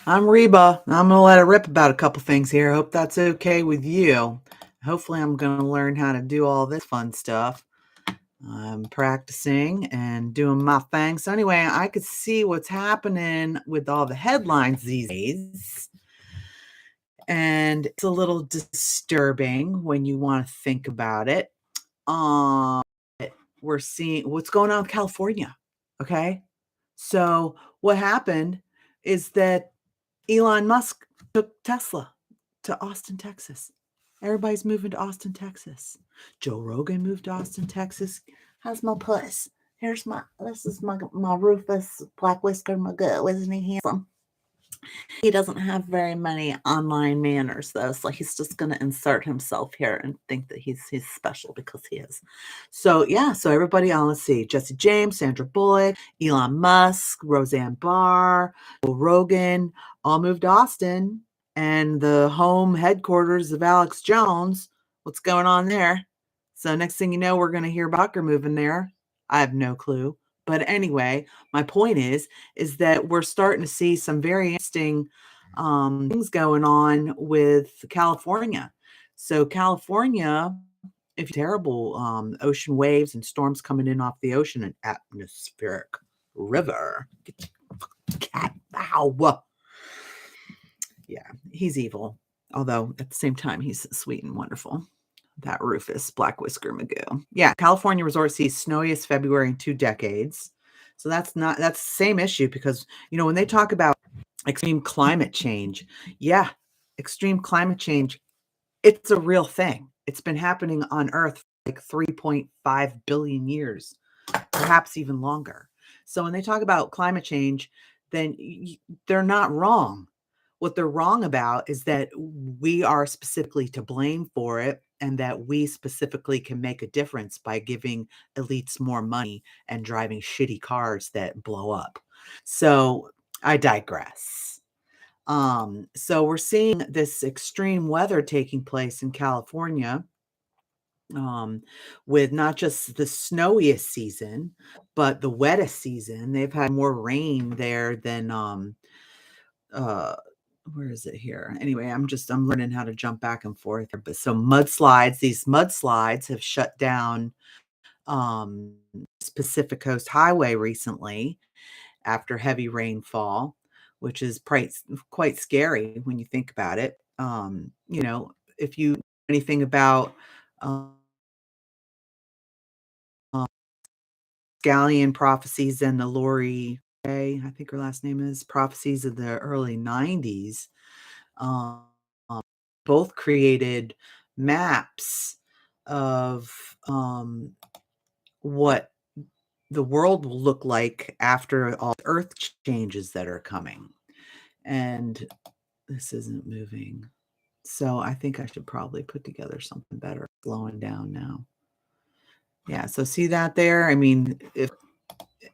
I'm Reba. I'm going to let it rip about a couple things here. Hope that's okay with you. Hopefully, I'm going to learn how to do all this fun stuff. I'm practicing and doing my thing. So, anyway, I could see what's happening with all the headlines these days. And it's a little disturbing when you want to think about it. Um, we're seeing what's going on with California. Okay. So, what happened is that Elon Musk took Tesla to Austin, Texas. Everybody's moving to Austin, Texas. Joe Rogan moved to Austin, Texas. How's my puss? This is my Rufus Black Whisker Magoo. Isn't he handsome? He doesn't have very many online manners though, so he's just going to insert himself here and think that he's special because he is. So yeah, so everybody on, let's see, Jesse James, Sandra Bullock, Elon Musk, Roseanne Barr, Joe Rogan, all moved to Austin, and the home headquarters of Alex Jones. What's going on there? So next thing you know, we're going to hear Bucker moving there. I have no clue. But anyway, my point is that we're starting to see some very interesting things going on with California. So California, if terrible ocean waves and storms coming in off the ocean and atmospheric river. Cat, ow. Yeah, he's evil. Although at the same time, he's sweet and wonderful. That Rufus Black Whisker Magoo. Yeah, California resort sees snowiest February in 2 decades. So that's the same issue because, when they talk about extreme climate change, yeah, extreme climate change, it's a real thing. It's been happening on Earth for like 3.5 billion years, perhaps even longer. So when they talk about climate change, then they're not wrong. What they're wrong about is that we are specifically to blame for it and that we specifically can make a difference by giving elites more money and driving shitty cars that blow up. So I digress. So we're seeing this extreme weather taking place in California, with not just the snowiest season, but the wettest season. They've had more rain there than uh where is it here? Anyway, I'm learning how to jump back and forth. But so these mudslides have shut down um Pacific Coast Highway recently after heavy rainfall, which is quite scary when you think about it. If you know anything about um Scallion prophecies and the Lori I think her last name is prophecies of the early 90s, um, both created maps of what the world will look like after all the earth changes that are coming. And this isn't moving. So I think I should probably put together something better. Slowing down now. Yeah, so see that there? I mean,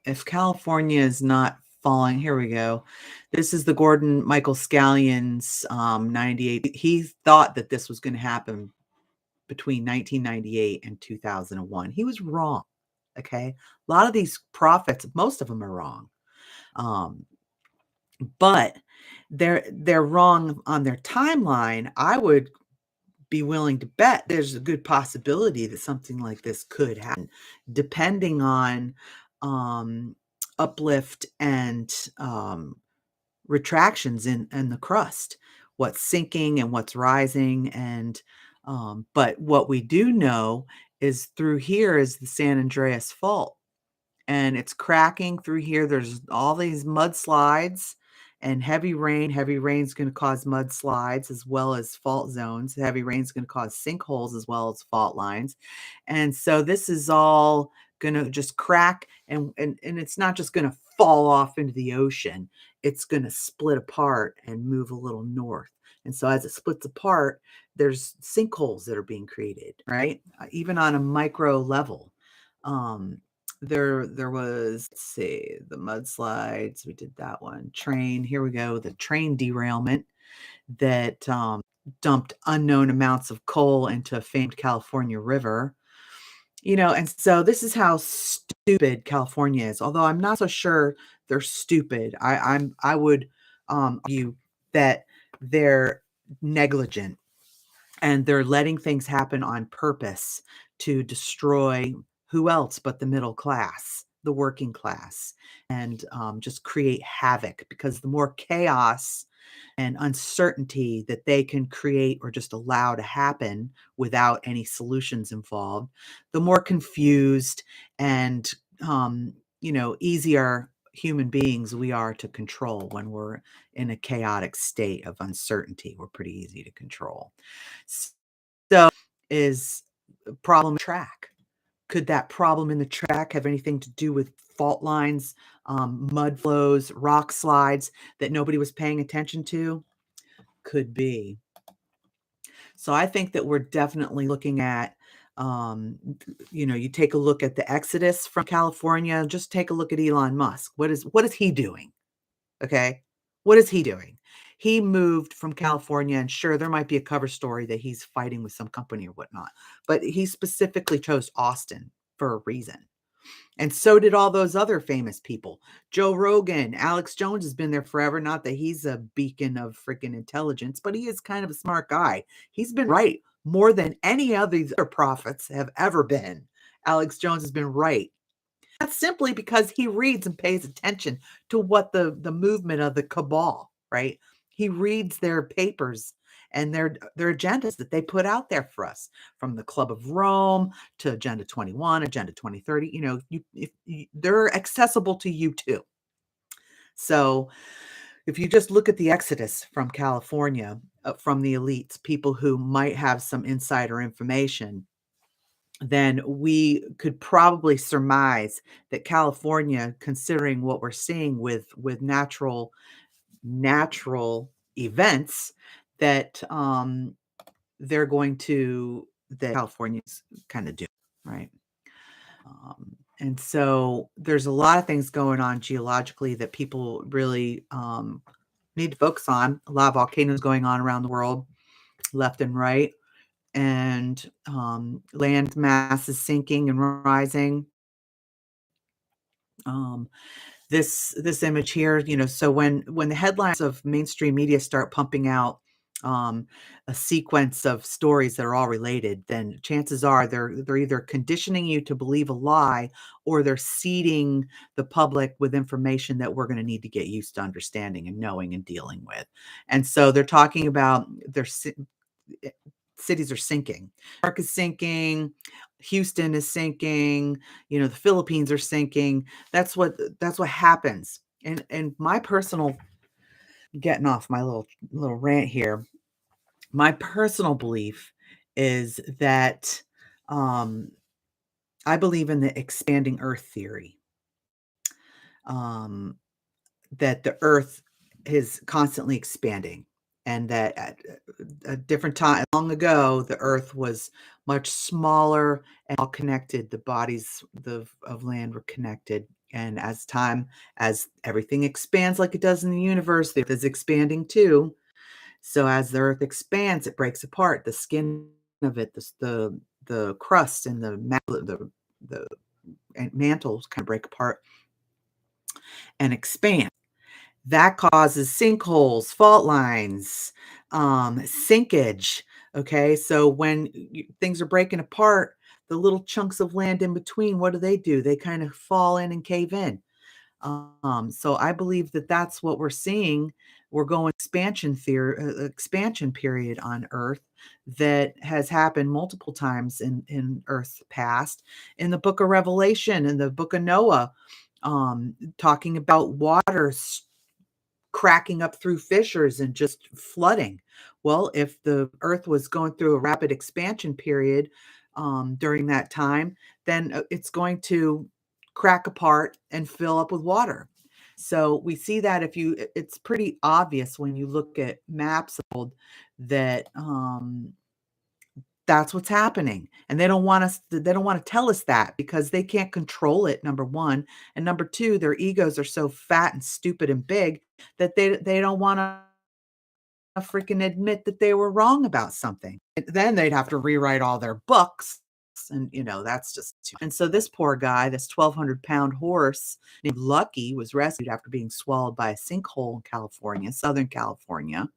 if California is not falling, here we go. This is the Gordon Michael Scallion's 98. He thought that this was going to happen between 1998 and 2001. He was wrong. Okay. A lot of these prophets, most of them are wrong. But they're wrong on their timeline. I would be willing to bet there's a good possibility that something like this could happen, depending on uplift and retractions in the crust, what's sinking and what's rising. And but what we do know is through here is the San Andreas Fault, and it's cracking through here. There's all these mudslides and heavy rain. Heavy rain is going to cause mudslides as well as fault zones. Heavy rain is going to cause sinkholes as well as fault lines. And so this is all going to just crack, and it's not just going to fall off into the ocean. It's going to split apart and move a little north. And so as it splits apart, there's sinkholes that are being created, right? Even on a micro level. There was, let's see, the mudslides, we did that one. Train, here we go, the train derailment that dumped unknown amounts of coal into a famed California river. And so this is how stupid California is. Although I'm not so sure they're stupid. I would argue that they're negligent and they're letting things happen on purpose to destroy who else but the middle class, the working class, and just create havoc because the more chaos and uncertainty that they can create or just allow to happen without any solutions involved, the more confused and easier human beings we are to control when we're in a chaotic state of uncertainty. We're pretty easy to control. So, is a problem track? Could that problem in the track have anything to do with fault lines, mud flows, rock slides that nobody was paying attention to? Could be. So I think that we're definitely looking at, you take a look at the exodus from California. Just take a look at Elon Musk. What is he doing? Okay. What is he doing? He moved from California, and sure, there might be a cover story that he's fighting with some company or whatnot, but he specifically chose Austin for a reason. And so did all those other famous people. Joe Rogan, Alex Jones has been there forever. Not that he's a beacon of freaking intelligence, but he is kind of a smart guy. He's been right more than any of these other prophets have ever been. Alex Jones has been right. That's simply because he reads and pays attention to what the movement of the cabal, right? He reads their papers and their agendas that they put out there for us, from the Club of Rome to Agenda 21, Agenda 2030. They're accessible to you too. So if you just look at the exodus from California, from the elites, people who might have some insider information, then we could probably surmise that California, considering what we're seeing with natural events, that they're going to that California's kind of do, right? And so there's a lot of things going on geologically that people really need to focus on. A lot of volcanoes going on around the world, left and right, and land mass is sinking and rising. Um, this image here, so when the headlines of mainstream media start pumping out a sequence of stories that are all related, then chances are they're either conditioning you to believe a lie or they're seeding the public with information that we're going to need to get used to understanding and knowing and dealing with. And so they're talking about eh, cities are sinking. New York is sinking. Houston is sinking. The Philippines are sinking. That's what happens. And my personal getting off my little rant here. My personal belief is that um, I believe in the expanding Earth theory. Um, that the Earth is constantly expanding, and that at a different time long ago, the Earth was much smaller and all connected. The bodies of land were connected, and as everything expands like it does in the universe, the Earth is expanding too. So as the Earth expands, it breaks apart. The skin of it, the crust and the mantles kind of break apart and expand. That causes sinkholes, fault lines, sinkage. Okay, so when things are breaking apart, the little chunks of land in between, what do? They kind of fall in and cave in. So I believe that that's what we're seeing. We're going expansion period on Earth that has happened multiple times in Earth's past. In the Book of Revelation, in the Book of Noah, talking about water cracking up through fissures and just flooding. Well, if the Earth was going through a rapid expansion period during that time, then it's going to crack apart and fill up with water. So we see that it's pretty obvious when you look at maps of the world that that's what's happening. And they don't want to tell us that because they can't control it, number one. And number two, their egos are so fat and stupid and big that they don't want to freaking admit that they were wrong about something. Then they'd have to rewrite all their books And, that's just too. And so this poor guy, this 1,200-pound horse named Lucky, was rescued after being swallowed by a sinkhole in California, Southern California.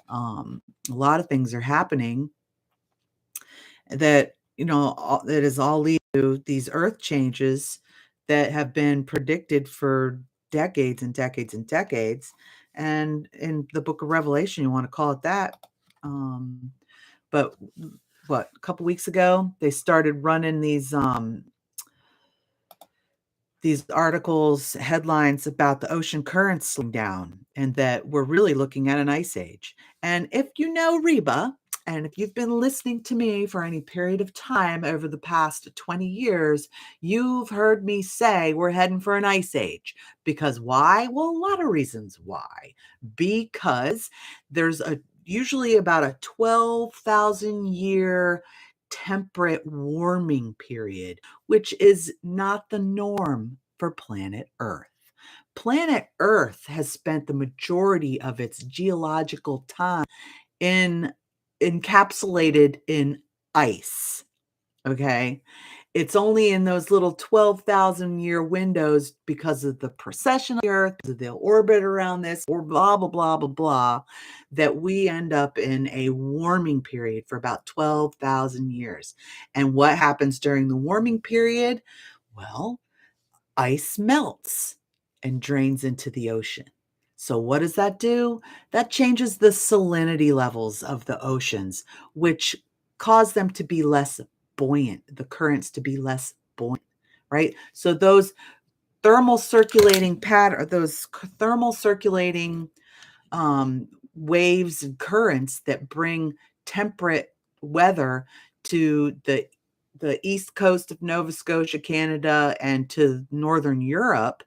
A lot of things are happening that, that is all leading to these earth changes that have been predicted for decades and decades and decades. And in the book of Revelation, you want to call it that. But what, a couple weeks ago, they started running these articles, headlines about the ocean currents slowing down and that we're really looking at an ice age. And if you know Reba, and if you've been listening to me for any period of time over the past 20 years, you've heard me say we're heading for an ice age. Because why? Well, a lot of reasons why. Because there's usually about a 12,000 year temperate warming period, which is not the norm for planet Earth. Planet Earth has spent the majority of its geological time encapsulated in ice. Okay. It's only in those little 12,000 year windows because of the precession of the Earth, because of the orbit around this, or blah, blah, blah, blah, blah, that we end up in a warming period for about 12,000 years. And what happens during the warming period? Well, ice melts and drains into the ocean. So what does that do? That changes the salinity levels of the oceans, which cause them to be less buoyant, the currents to be less buoyant, right? So those thermal circulating waves and currents that bring temperate weather to the east coast of Nova Scotia, Canada, and to northern Europe,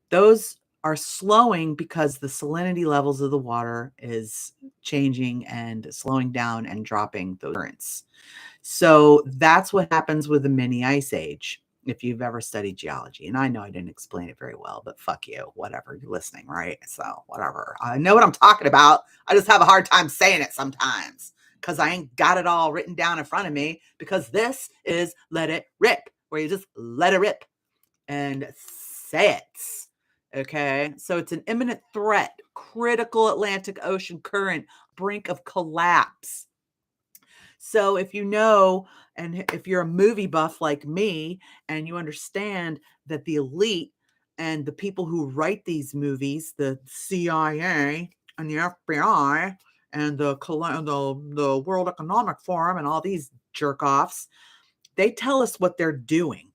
those are slowing because the salinity levels of the water is changing and slowing down and dropping those currents. So that's what happens with the mini ice age, if you've ever studied geology. And I know I didn't explain it very well, but fuck you, whatever, you're listening, right? So whatever. I know what I'm talking about. I just have a hard time saying it sometimes because I ain't got it all written down in front of me, because this is Let It Rip, where you just let it rip and say it. Okay. So it's an imminent threat, critical Atlantic Ocean current, brink of collapse. So if you know, and if you're a movie buff like me, and you understand that the elite and the people who write these movies, the CIA and the FBI and the World Economic Forum and all these jerk offs, they tell us what they're doing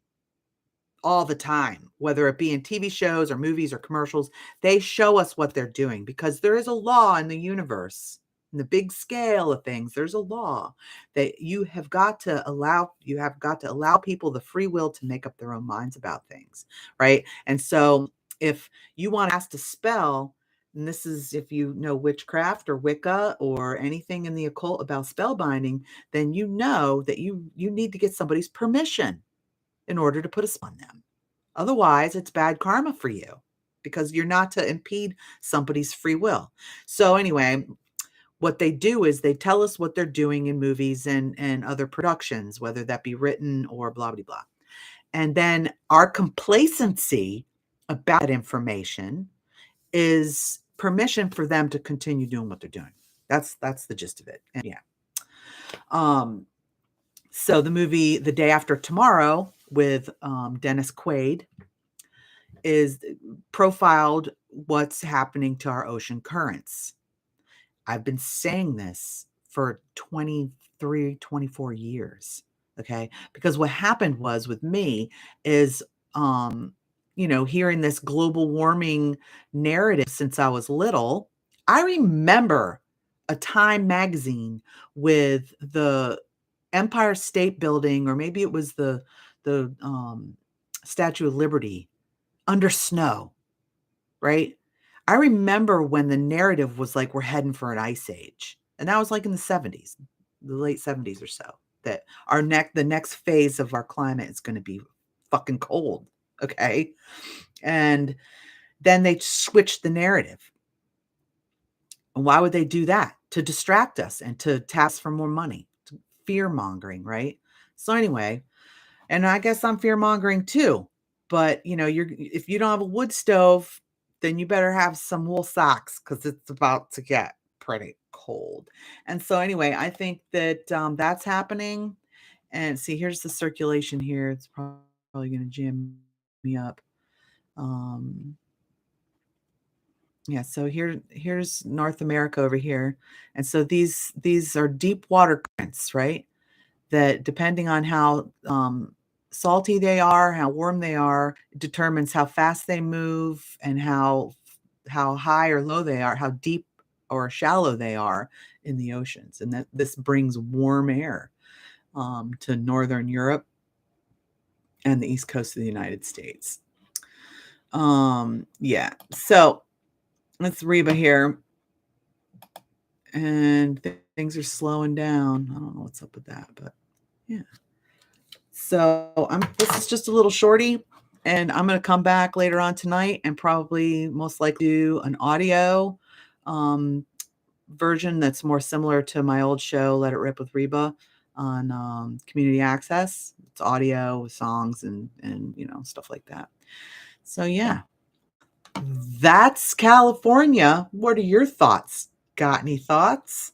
all the time, whether it be in TV shows or movies or commercials. They show us what they're doing because there is a law in the universe. In the big scale of things, there's a law that you have got to allow people the free will to make up their own minds about things, right? And so if you want to ask to spell, and this is if you know witchcraft or Wicca or anything in the occult about spell binding, then you know that you need to get somebody's permission in order to put a spell on them. Otherwise, it's bad karma for you because you're not to impede somebody's free will. So anyway, what they do is they tell us what they're doing in movies and other productions, whether that be written or blah, blah, blah. And then our complacency about that information is permission for them to continue doing what they're doing. That's the gist of it. And yeah. So the movie The Day After Tomorrow with Dennis Quaid is profiled what's happening to our ocean currents. I've been saying this for 23, 24 years. Okay. Because what happened was with me is, hearing this global warming narrative since I was little. I remember a Time magazine with the Empire State Building, or maybe it was the Statue of Liberty under snow, right? I remember when the narrative was like, we're heading for an ice age. And that was like in the 70s, the late 70s or so, that the next phase of our climate is going to be fucking cold. Okay. And then they switched the narrative. And why would they do that? To distract us and to task for more money, fear mongering, right? So anyway, and I guess I'm fear mongering too. But you're if you don't have a wood stove, then you better have some wool socks because it's about to get pretty cold. And so anyway, I think that that's happening. And see, here's the circulation here. It's probably going to jam me up. Um, yeah, so here's North America over here. And so these are deep water currents, right? That depending on how salty they are, how warm they are, determines how fast they move and how high or low they are, how deep or shallow they are in the oceans. And that this brings warm air to northern Europe and the east coast of the United States. Yeah. So let's Reba here, and things are slowing down. I don't know what's up with that, but yeah. So this is just a little shorty, and I'm gonna come back later on tonight and probably most likely do an audio um, version that's more similar to my old show, Let It Rip with Reba, on community access. It's audio with songs and stuff like that. So yeah, that's California. What are your thoughts? Got any thoughts?